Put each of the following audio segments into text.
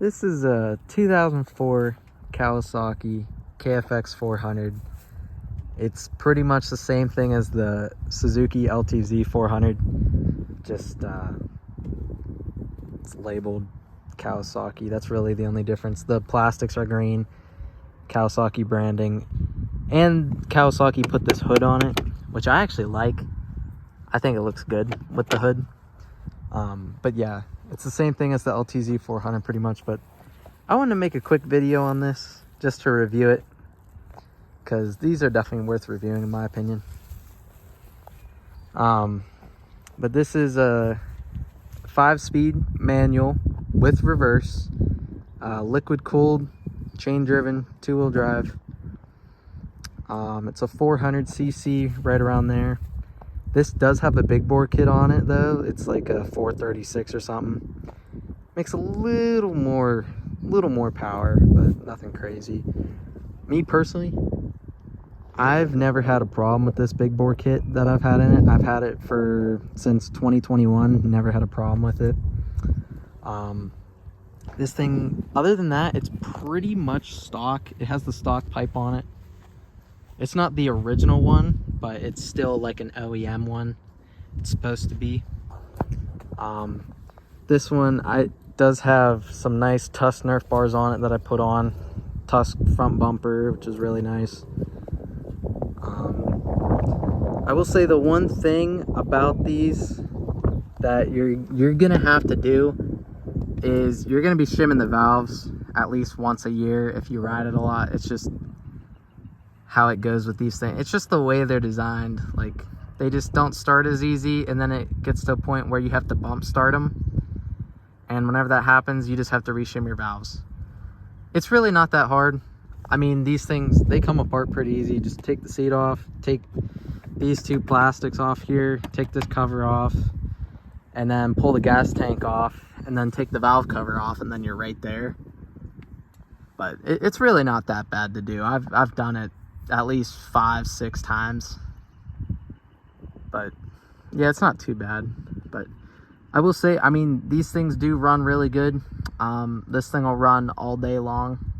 This is a 2004 Kawasaki KFX 400. It's pretty much the same thing as the Suzuki LTZ 400, just it's labeled Kawasaki. That's really the only difference. The plastics are green, Kawasaki branding, and Kawasaki put this hood on it, which I actually like. I think it looks good with the hood. But yeah, it's the same thing as the LTZ 400 pretty much, but I wanted to make a quick video on this just to review it, because these are definitely worth reviewing in my opinion. But this is a 5-speed manual with reverse, liquid cooled, chain driven, 2-wheel drive. It's a 400cc, right around there. This does have a big bore kit on it though. It's like a 436 or something. Makes a little more power, but nothing crazy. Me personally, I've never had a problem with this big bore kit that I've had in it. I've had it since 2021, never had a problem with it. This thing, other than that, it's pretty much stock. It has the stock pipe on it. It's not the original one, but it's still like an OEM one. It's supposed to be. This one does have some nice Tusk Nerf bars on it that I put on. Tusk front bumper, which is really nice. I will say the one thing about these that you're gonna have to do is you're gonna be shimming the valves at least once a year if you ride it a lot. It's just how it goes with these things. It's just the way they're designed. Like, they just don't start as easy, and then it gets to a point where you have to bump start them, and whenever that happens, you just have to reshim your valves. It's really not that hard. I mean, these things, they come apart pretty easy. Just take the seat off, take these two plastics off here, take this cover off, and then pull the gas tank off, and then take the valve cover off, and then you're right there. But it's really not that bad to do. I've done it at least 5-6 times, but yeah, it's not too bad. But I will say, I mean, these things do run really good. This thing will run all day long,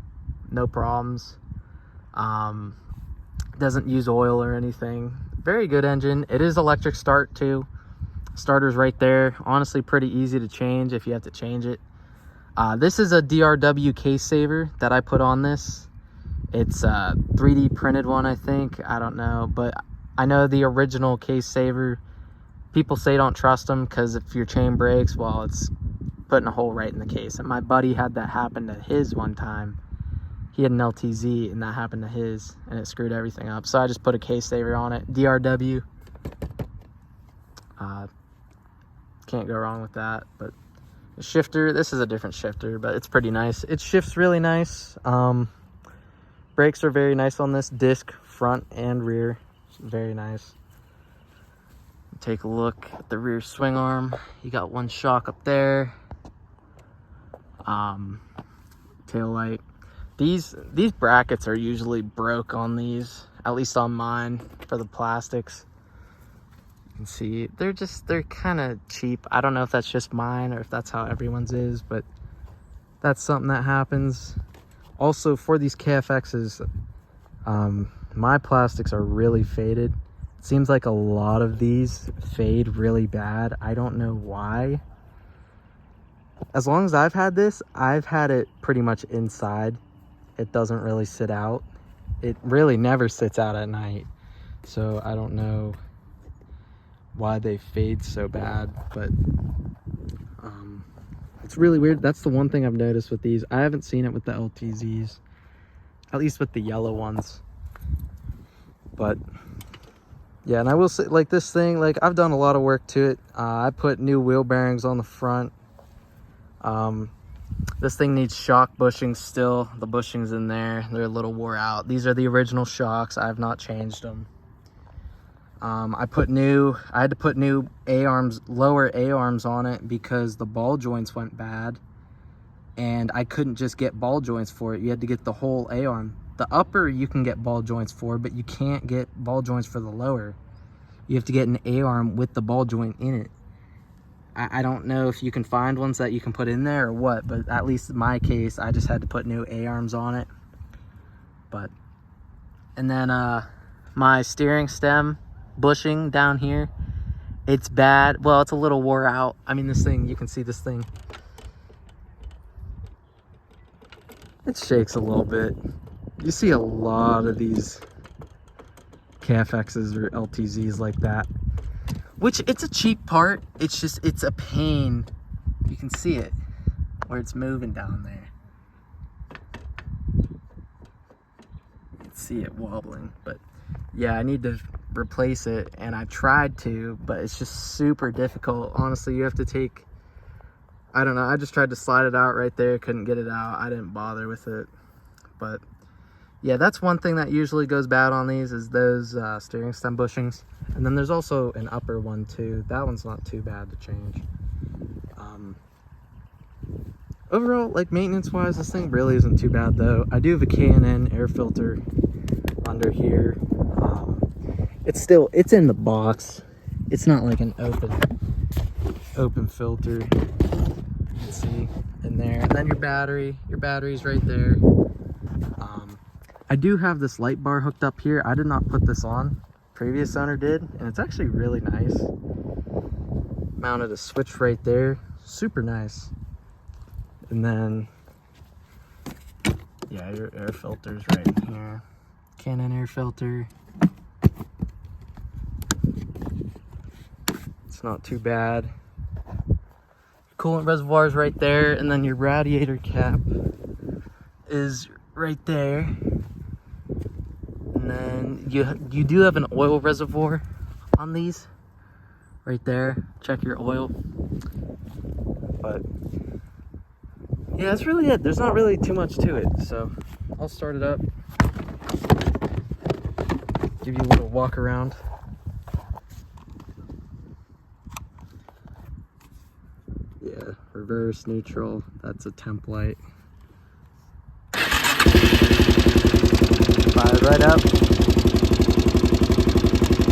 no problems. Doesn't use oil or anything. Very good engine. It is electric start too. Starter's right there. Honestly, pretty easy to change if you have to change it. This is a DRW case saver that I put on this. It's a 3D printed one, I think. I don't know, but I know the original case saver, people say don't trust them because if your chain breaks, well, it's putting a hole right in the case. And my buddy had that happen to his one time. He had an LTZ and that happened to his, and it screwed everything up. So I just put a case saver on it. DRW. Can't go wrong with that. But the shifter, this is a different shifter, but it's pretty nice. It shifts really nice. Brakes are very nice on this. Disc front and rear, very nice. Take a look at the rear swing arm. You got one shock up there. Tail light. These brackets are usually broke on these, at least on mine, for the plastics. You can see they're kind of cheap. I don't know if that's just mine or if that's how everyone's is, but that's something that happens. Also, for these KFXs, my plastics are really faded. It seems like a lot of these fade really bad. I don't know why. As long as I've had this, I've had it pretty much inside. It doesn't really sit out. It really never sits out at night. So I don't know why they fade so bad, but it's really weird. That's the one thing I've noticed with these. I haven't seen it with the LTZs, at least with the yellow ones. But yeah, and I will say, like, this thing, like, I've done a lot of work to it. I put new wheel bearings on the front. This thing needs shock bushings still. The bushings in there, they're a little wore out. These are the original shocks. I have not changed them. I had to put new A-arms, lower A-arms on it because the ball joints went bad, and I couldn't just get ball joints for it. You had to get the whole A-arm. The upper you can get ball joints for, but you can't get ball joints for the lower. You have to get an A-arm with the ball joint in it. I don't know if you can find ones that you can put in there or what, but at least in my case, I just had to put new A-arms on it. But, and then my steering stem bushing down here, it's bad. Well, it's a little wore out. I mean, this thing, you can see this thing. It shakes a little bit. You see a lot of these KFXs or LTZs like that. Which, it's a cheap part. It's just, it's a pain. You can see it where it's moving down there. You can see it wobbling. But yeah, I need to replace it, and I tried to, but it's just super difficult. Honestly, you have to take, I don't know, I just tried to slide it out right there, couldn't get it out. I didn't bother with it. But yeah, that's one thing that usually goes bad on these, is those steering stem bushings. And then there's also an upper one too. That one's not too bad to change. Overall, like maintenance wise, this thing really isn't too bad though. I do have a K&N air filter under here. It's in the box. It's not like an open filter. You can see in there. And then your battery's right there. I do have this light bar hooked up here. I did not put this on. Previous owner did, and it's actually really nice. Mounted a switch right there. Super nice. And then, yeah, your air filter's right in here. Canon air filter. It's not too bad. Coolant reservoir's right there, and then your radiator cap is right there. And then you do have an oil reservoir on these right there. Check your oil. But yeah, that's really it. There's not really too much to it. So I'll start it up, give you a little walk around. Yeah, reverse, neutral, that's a temp light. Fire it right up.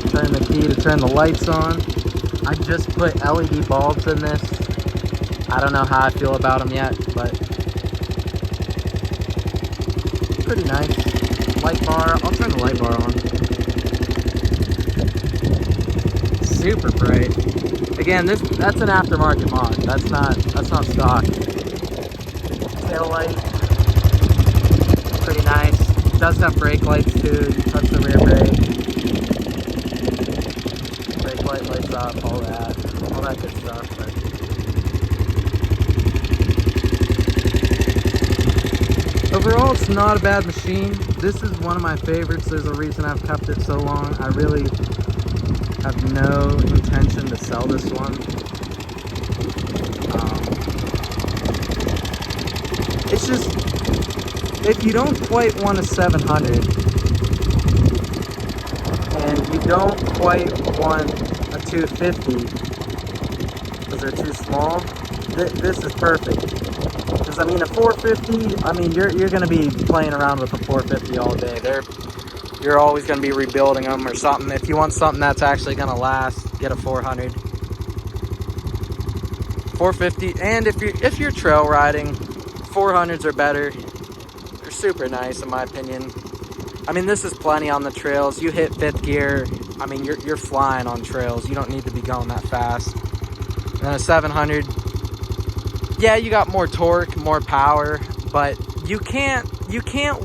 Turn the key to turn the lights on. I just put LED bulbs in this. I don't know how I feel about them yet, but pretty nice. Light bar, I'll turn the light bar on. Super bright. Again, that's an aftermarket mod. That's not stock. Tail light, pretty nice. It does have brake lights too. You touch the rear brake. Brake light lights up, all that good stuff. But overall, it's not a bad machine. This is one of my favorites. There's a reason I've kept it so long. I really have no intention to sell this one. It's just, if you don't quite want a 700 and you don't quite want a 250 because they're too small, this is perfect. Because I mean, a 450, I mean, you're going to be playing around with a 450 all day. You're always going to be rebuilding them or something. If you want something that's actually going to last, get a 400. 450, and if you're trail riding, 400s are better. They're super nice in my opinion. I mean, this is plenty on the trails. You hit 5th gear, I mean, you're flying on trails. You don't need to be going that fast. And a 700, yeah, you got more torque, more power, but you can't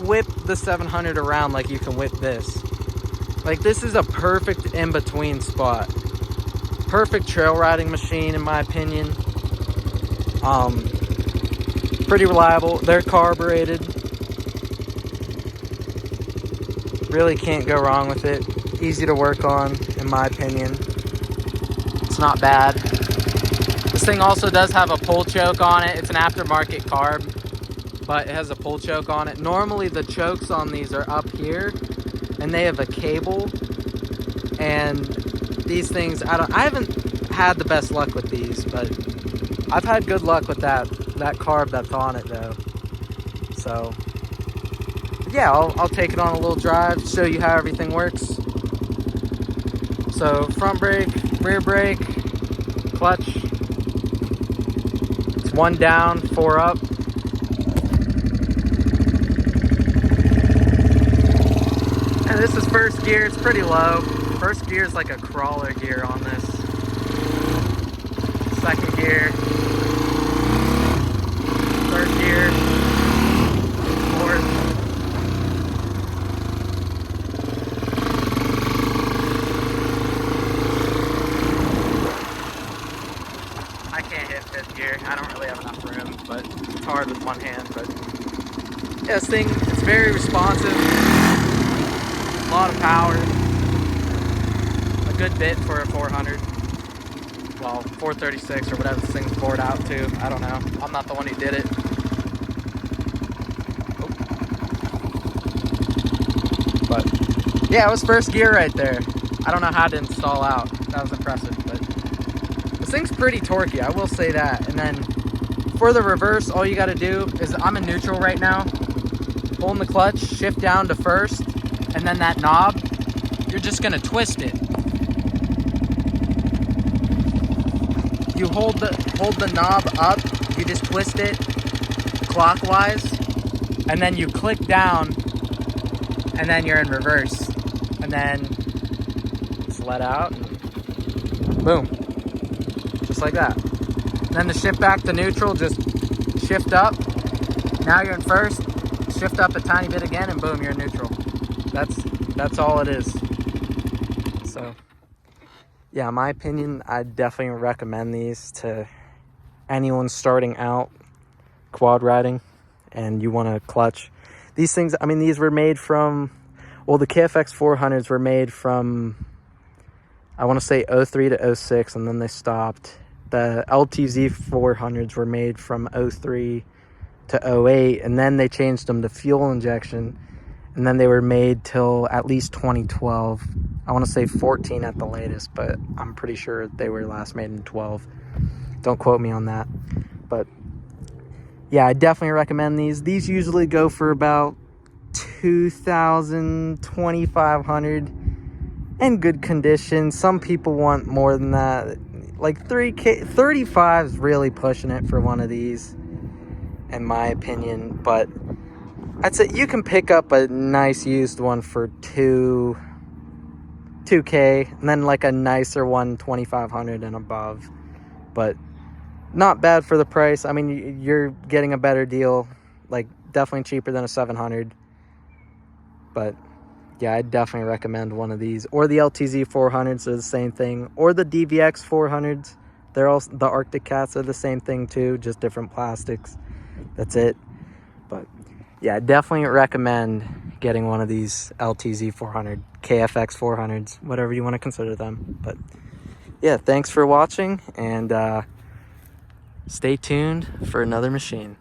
whip the 700 around like you can whip this. Like, this is a perfect in-between spot. Perfect trail riding machine in my opinion. Pretty reliable. They're carbureted. Really can't go wrong with it. Easy to work on in my opinion. It's not bad. This thing also does have a pull choke on it. It's an aftermarket carb, but it has a pull choke on it. Normally the chokes on these are up here and they have a cable, and these things, I haven't had the best luck with these, but I've had good luck with that carb that's on it though. So yeah, I'll take it on a little drive, show you how everything works. So front brake, rear brake, clutch, 1 down, 4 up. And this is first gear, it's pretty low. First gear is like a crawler gear on this. Second gear. Third gear. Fourth. I can't hit fifth gear. I don't really have enough room, but it's hard with one hand. But yeah, this thing, it's very responsive. A lot of power. A good bit for a 400. Well, 436 or whatever this thing's bored out to. I don't know. I'm not the one who did it. But yeah, it was first gear right there. I don't know how to install out. That was impressive, but this thing's pretty torquey, I will say that. And then for the reverse, all you gotta do is, I'm in neutral right now, holding the clutch, shift down to first, and then that knob, you're just gonna twist it. You hold the knob up, you just twist it clockwise, and then you click down, and then you're in reverse. And then just let out, and boom. Just like that. And then to shift back to neutral, just shift up. Now you're in first, shift up a tiny bit again, and boom, you're in neutral. That's all it is. So yeah, in my opinion, I definitely recommend these to anyone starting out quad riding and you want to clutch. These things, I mean, these were made from, well, the KFX 400s were made from, I want to say 03 to 06, and then they stopped. The LTZ 400s were made from 03 to 08, and then they changed them to fuel injection, and then they were made till at least 2012. I want to say 14 at the latest, but I'm pretty sure they were last made in 12. Don't quote me on that. But yeah, I definitely recommend these. These usually go for about 2,000, 2,500 in good condition. Some people want more than that. Like 3K, 35 is really pushing it for one of these, in my opinion. But I'd say you can pick up a nice used one for 2K, and then like a nicer one 2,500 and above. But not bad for the price. I mean, you're getting a better deal, like definitely cheaper than a 700. But yeah, I'd definitely recommend one of these, or the LTZ 400s are the same thing, or the DVX 400s. They're all, the Arctic Cats are the same thing too, just different plastics. That's it. But yeah, I definitely recommend getting one of these LTZ 400, KFX 400s, whatever you want to consider them. But yeah, thanks for watching, and stay tuned for another machine.